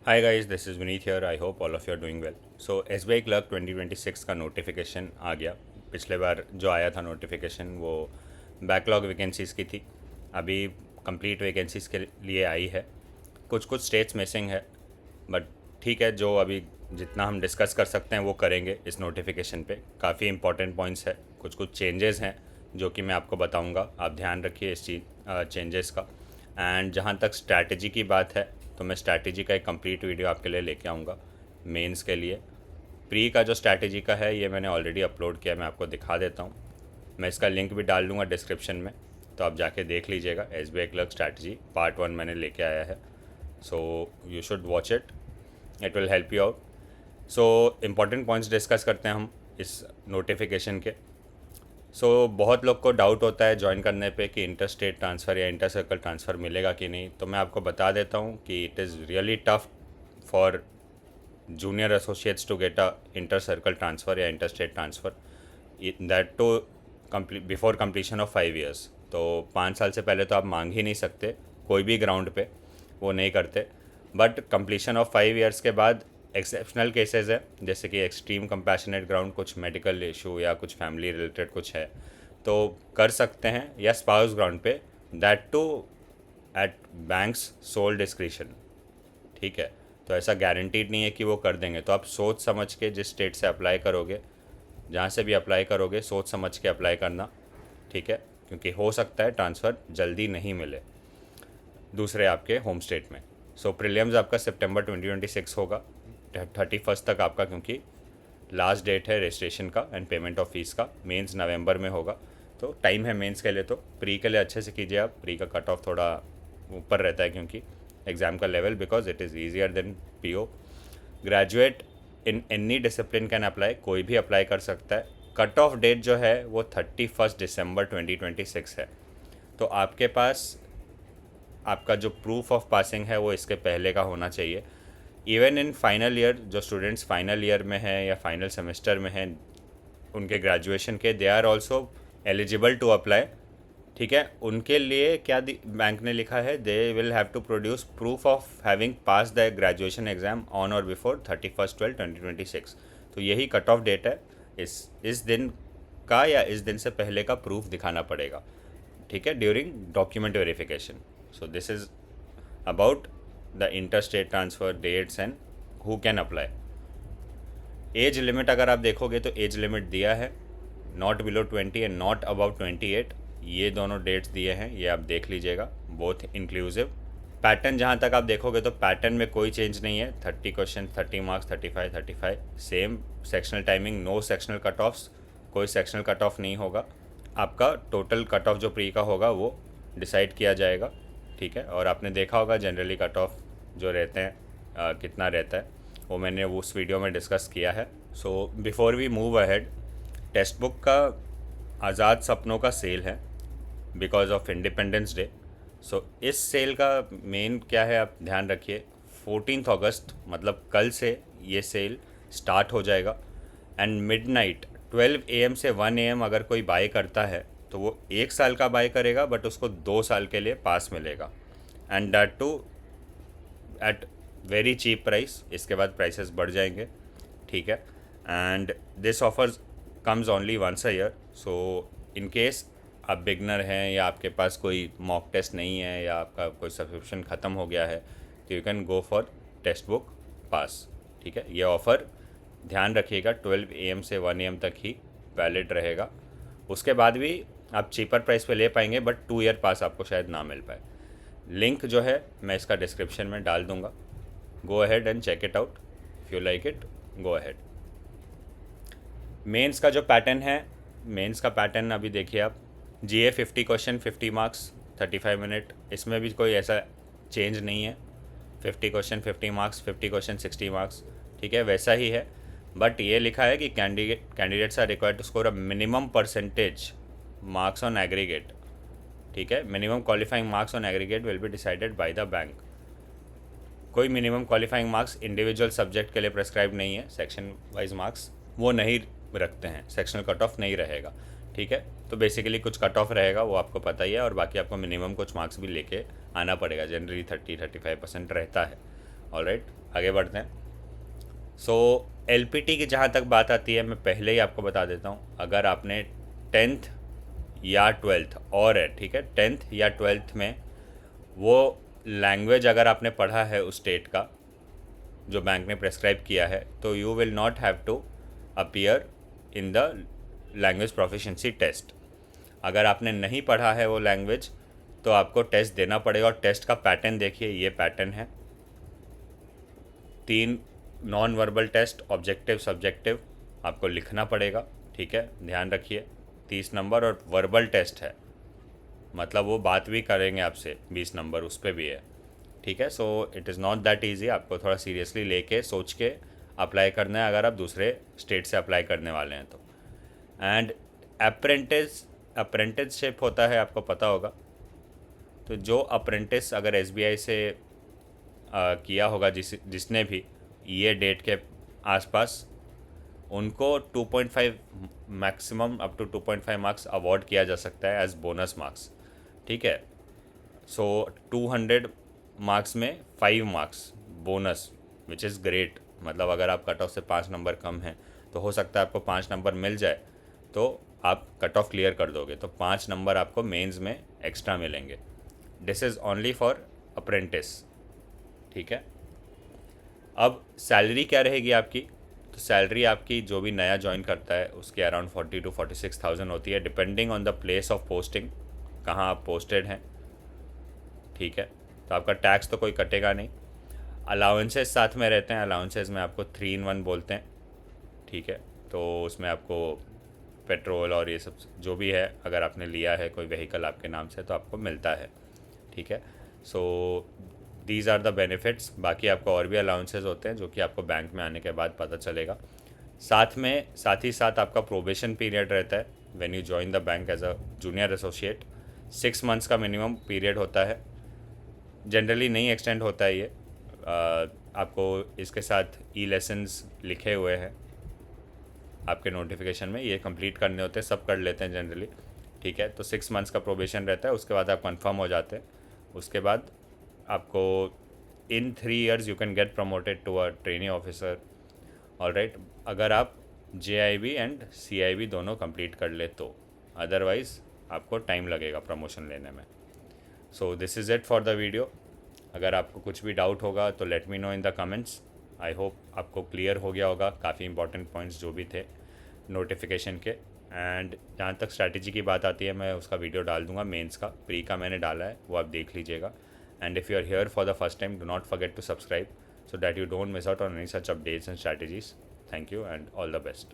Hi guys, this is Vineet here. I hope all of you are doing well. So SBI clerk 2026 का notification आ गया। पिछले बार जो आया था नोटिफिकेशन वो बैकलॉग वैकेंसीज़ की थी। अभी कंप्लीट वैकेंसीज़ के लिए आई है। कुछ कुछ स्टेट्स मिसिंग है, बट ठीक है, जो अभी जितना हम डिस्कस कर सकते हैं वो करेंगे इस नोटिफिकेशन पे। काफ़ी इंपॉर्टेंट पॉइंट्स है, कुछ कुछ चेंजेस हैं जो कि मैं आपको बताऊंगा। आप ध्यान रखिए इस चीज़ चेंजेस का। एंड जहाँ तक स्ट्रैटेजी की बात है, तो मैं स्ट्रैटेजी का एक कंप्लीट वीडियो आपके लिए लेके आऊँगा मेंस के लिए। प्री का जो स्ट्रैटेजी का है ये मैंने ऑलरेडी अपलोड किया, मैं आपको दिखा देता हूँ। मैं इसका लिंक भी डाल दूँगा डिस्क्रिप्शन में, तो आप जाके देख लीजिएगा। एसबीआई क्लर्क स्ट्रैटेजी पार्ट 1 मैंने लेके आया है, so you should watch it, it will help you out. So important points discuss करते हैं हम इस नोटिफिकेशन के। बहुत लोग को डाउट होता है ज्वाइन करने पे कि इंटर स्टेट ट्रांसफ़र या इंटर सर्कल ट्रांसफ़र मिलेगा कि नहीं। तो मैं आपको बता देता हूँ कि it is really tough for junior associates to get a inter circle transfer या inter state transfer, that too before completion of 5 years. तो 5 साल से पहले तो आप मांग ही नहीं सकते कोई भी ग्राउंड पे, वो नहीं करते। बट कंप्लीशन ऑफ 5 ईयर्स के बाद एक्सेप्शनल केसेस है, जैसे कि एक्सट्रीम कंपैशनेट ग्राउंड, कुछ मेडिकल इशू या कुछ फैमिली रिलेटेड कुछ है तो कर सकते हैं, या स्पाउस ग्राउंड पे, that too at banks sole discretion. ठीक है, तो ऐसा गारंटीड नहीं है कि वो कर देंगे। तो आप सोच समझ के जिस स्टेट से अप्लाई करोगे, जहाँ से भी अप्लाई करोगे, सोच समझ के अप्लाई करना। ठीक है, क्योंकि हो सकता है ट्रांसफ़र जल्दी नहीं मिले दूसरे आपके होम स्टेट में। प्रीलिम्स आपका सितंबर 2026 होगा, 31 तक आपका, क्योंकि लास्ट डेट है रजिस्ट्रेशन का एंड पेमेंट ऑफ फीस का। मेंस नवंबर में होगा, तो टाइम है मेंस के लिए। तो प्री के लिए अच्छे से कीजिए आप। प्री का कट ऑफ थोड़ा ऊपर रहता है क्योंकि एग्ज़ाम का level, because it is easier than PO. Graduate in any discipline can apply, कोई भी अप्लाई कर सकता है। कट ऑफ डेट जो है वो 31 दिसंबर 2026 है। तो आपके पास आपका जो प्रूफ ऑफ पासिंग है वो इसके पहले का होना चाहिए। इवन इन फाइनल ईयर, जो स्टूडेंट्स फाइनल ईयर में हैं या फाइनल सेमेस्टर में हैं उनके ग्रेजुएशन के, they are also eligible to apply. ठीक है, उनके लिए क्या बैंक ने लिखा है, they will have to produce proof of having pass the graduation exam on और बिफोर 31/12/2026। तो यही कट ऑफ डेट है। इस दिन का या इस दिन से पहले का प्रूफ दिखाना पड़ेगा। ठीक है, during document verification. So this is about the inter state transfer dates and who can apply. Age limit अगर आप देखोगे तो एज लिमिट दिया है, not below 20 and not about 28। ये दोनों डेट्स दिए हैं, ये आप देख लीजिएगा, बोथ इंक्लूसिव। पैटर्न जहाँ तक आप देखोगे तो पैटर्न में कोई चेंज नहीं है। 30 question, 30 marks, 35 same. Sectional timing, no sectional cut offs, कोई सेक्शनल कट ऑफ नहीं होगा। आपका टोटल कट ऑफ जो प्री का होगा वो डिसाइड किया जाएगा। ठीक है, और आपने देखा होगा जनरली कट ऑफ जो रहते हैं कितना रहता है, वो मैंने उस वीडियो में डिस्कस किया है। Before we move ahead, text book का आज़ाद सपनों का सेल है बिकॉज ऑफ इंडिपेंडेंस डे। इस सेल का मेन क्या है आप ध्यान रखिए। 14 अगस्त मतलब कल से ये सेल स्टार्ट हो जाएगा। एंड मिडनाइट 12 AM से 1 AM अगर कोई बाय करता है तो वो 1 साल का बाय करेगा, बट उसको 2 साल के लिए पास मिलेगा, and that too at very cheap price. इसके बाद प्राइसेस बढ़ जाएंगे। ठीक है, and this offers comes only once a year. In case आप बिगनर हैं या आपके पास कोई मॉक टेस्ट नहीं है या आपका कोई सब्सक्रिप्शन ख़त्म हो गया है, तो you can go for text book pass. ठीक है, ये ऑफ़र ध्यान रखिएगा 12 AM से 1 AM तक ही वैलिड रहेगा। उसके बाद भी आप चीपर प्राइस पे ले पाएंगे, बट 2 ईयर पास आपको शायद ना मिल पाए। लिंक जो है मैं इसका डिस्क्रिप्शन में डाल दूंगा। Go ahead and check it out, if you like it go ahead. Mains का जो पैटर्न है, मेंस का पैटर्न अभी देखिए आप। जीए 50 क्वेश्चन, 50 मार्क्स, 35 मिनट। इसमें भी कोई ऐसा चेंज नहीं है। 50 क्वेश्चन 50 मार्क्स, 50 क्वेश्चन 60 मार्क्स। ठीक है, वैसा ही है, बट ये लिखा है कि candidates are required to score a minimum percentage marks on aggregate. ठीक है, minimum qualifying marks on aggregate will be decided by the bank. कोई minimum qualifying marks individual subject के लिए प्रेस्क्राइब नहीं है। सेक्शन वाइज मार्क्स वो नहीं रखते हैं, सेक्शनल कट ऑफ नहीं रहेगा। ठीक है, तो बेसिकली कुछ कट ऑफ रहेगा वो आपको पता ही है, और बाकी आपको मिनिमम कुछ मार्क्स भी लेके आना पड़ेगा। जनरली 30-35% रहता है। ऑलराइट, आगे बढ़ते हैं। सो एलपीटी की जहाँ तक बात आती है, मैं पहले ही आपको बता देता हूँ, अगर आपने 10th या 12th और है, ठीक है, 10th या 12th में वो लैंग्वेज अगर आपने पढ़ा है उस स्टेट का जो बैंक ने प्रेस्क्राइब किया है, तो you will not have to appear in the language proficiency test. अगर आपने नहीं पढ़ा है वो लैंग्वेज तो आपको टेस्ट देना पड़ेगा। और टेस्ट का पैटर्न देखिए, ये पैटर्न है, 3 non verbal test, objective, subjective, आपको लिखना पड़ेगा, ठीक है, ध्यान रखिए, 30 नंबर। और वर्बल टेस्ट है, मतलब वो बात भी करेंगे आपसे, 20 नंबर उस पर भी है, ठीक है। So it is not that easy, आपको थोड़ा सीरियसली लेके सोच के अप्लाई करना है अगर आप दूसरे स्टेट से अप्लाई करने वाले हैं तो। एंड अप्रेंटिसशिप होता है, आपको पता होगा। तो जो अप्रेंटिस अगर एसबीआई से किया होगा, जिसने भी ये डेट के आसपास, उनको 2.5 maximum up to 2.5 marks award किया जा सकता है एज बोनस मार्क्स, ठीक है। सो 200 मार्क्स में 5 marks bonus, which is great. मतलब अगर आप कट ऑफ से 5 नंबर कम हैं तो हो सकता है आपको 5 नंबर मिल जाए, तो आप कट ऑफ क्लियर कर दोगे, तो 5 नंबर आपको मेंस में एक्स्ट्रा मिलेंगे। This is only for apprentice, ठीक है। अब सैलरी क्या रहेगी आपकी? तो सैलरी आपकी जो भी नया ज्वाइन करता है उसकी अराउंड 40 to 46,000 होती है, depending on the place of posting, कहाँ आप पोस्टेड हैं, ठीक है। तो आपका टैक्स तो कोई कटेगा नहीं। अलाउंसेस साथ में रहते हैं, अलाउंसेस में आपको 3 in 1 बोलते हैं, ठीक है। तो उसमें आपको पेट्रोल और ये सब जो भी है, अगर आपने लिया है कोई व्हीकल आपके नाम से, तो आपको मिलता है, ठीक है। So these are the benefits. बाकी आपको और भी अलाउंसेस होते हैं जो कि आपको बैंक में आने के बाद पता चलेगा। साथ ही साथ आपका प्रोबेशन पीरियड रहता है when you join the bank as a junior associate. 6 months का मिनिमम पीरियड होता है, जनरली नहीं एक्सटेंड होता है ये। आपको इसके साथ ई-लेसन्स लिखे हुए हैं आपके नोटिफिकेशन में, ये कंप्लीट करने होते हैं, सब कर लेते हैं जनरली, ठीक है। तो 6 months का प्रोबेशन रहता है, उसके बाद आप कंफर्म हो जाते हैं। उसके बाद आपको in 3 years you can get promoted to a trainee officer, alright, अगर आप JIB एंड CIB दोनों कंप्लीट कर ले तो। अदरवाइज़ आपको टाइम लगेगा प्रमोशन लेने में। सो this is it for the video. अगर आपको कुछ भी डाउट होगा तो let me know in the comments. I hope आपको क्लियर हो गया होगा काफ़ी इंपॉर्टेंट पॉइंट्स जो भी थे नोटिफिकेशन के। एंड जहाँ तक स्ट्रैटेजी की बात आती है, मैं उसका वीडियो डाल दूंगा, मेंस का, प्री का मैंने डाला है, वो आप देख लीजिएगा। And if you are here for the first time, do not forget to subscribe so that you don't miss out on any such updates and strategies. Thank you and all the best.